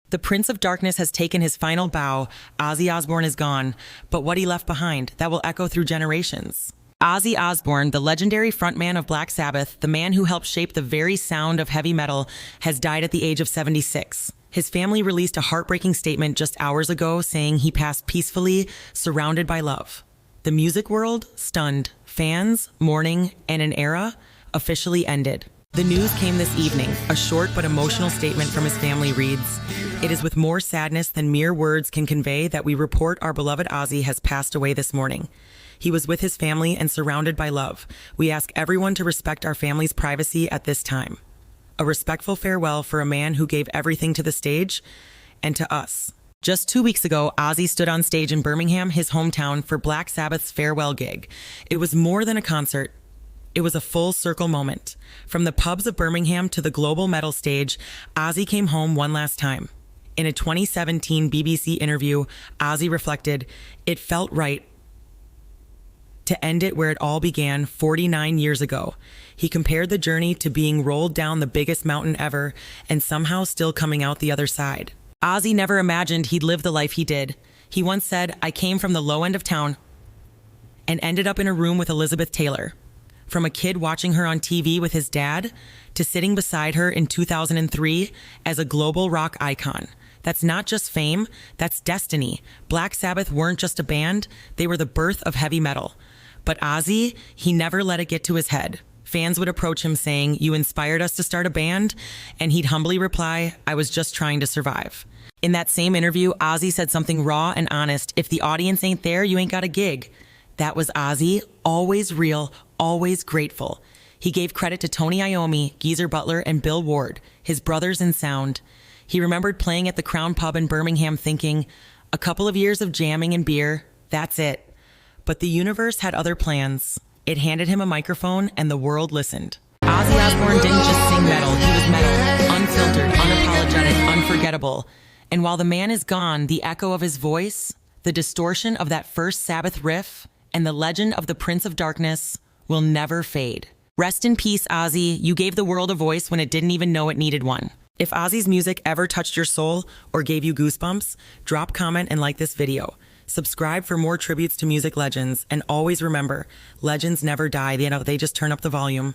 The Prince of Darkness has taken his final bow. Ozzy Osbourne is gone, but what he left behind, that will echo through generations. Ozzy Osbourne, the legendary frontman of Black Sabbath, the man who helped shape the very sound of heavy metal, has died at the age of 76. His family released a heartbreaking statement just hours ago saying he passed peacefully, surrounded by love. The music world, stunned, fans, mourning, and an era officially ended. The news came this evening. A short but emotional statement from his family reads, "It is with more sadness than mere words can convey that we report our beloved Ozzy has passed away this morning. He was with his family and surrounded by love. We ask everyone to respect our family's privacy at this time. A respectful farewell for a man who gave everything to the stage and to us." Just 2 weeks ago, Ozzy stood on stage in Birmingham, his hometown, for Black Sabbath's farewell gig. It was more than a concert. It was a full circle moment. From the pubs of Birmingham to the global metal stage, Ozzy came home one last time. In a 2017 BBC interview, Ozzy reflected, "It felt right to end it where it all began 49 years ago." He compared the journey to being rolled down the biggest mountain ever and somehow still coming out the other side. Ozzy never imagined he'd live the life he did. He once said, "I came from the low end of town and ended up in a room with Elizabeth Taylor. From a kid watching her on TV with his dad to sitting beside her in 2003 as a global rock icon. That's not just fame, that's destiny." Black Sabbath weren't just a band, they were the birth of heavy metal. But Ozzy, he never let it get to his head. Fans would approach him saying, "You inspired us to start a band?" And he'd humbly reply, "I was just trying to survive." In that same interview, Ozzy said something raw and honest: "If the audience ain't there, you ain't got a gig." That was Ozzy, always real, always grateful. He gave credit to Tony Iommi, Geezer Butler, and Bill Ward, his brothers in sound. He remembered playing at the Crown Pub in Birmingham thinking, "A couple of years of jamming and beer, that's it." But the universe had other plans. It handed him a microphone and the world listened. Ozzy Osbourne didn't just sing metal, he was metal, unfiltered, unapologetic, unforgettable. And while the man is gone, the echo of his voice, the distortion of that first Sabbath riff, and the legend of the Prince of Darkness will never fade. Rest in peace, Ozzy. You gave the world a voice when it didn't even know it needed one. If Ozzy's music ever touched your soul or gave you goosebumps, drop, comment, and like this video. Subscribe for more tributes to music legends, and always remember, legends never die, they just turn up the volume.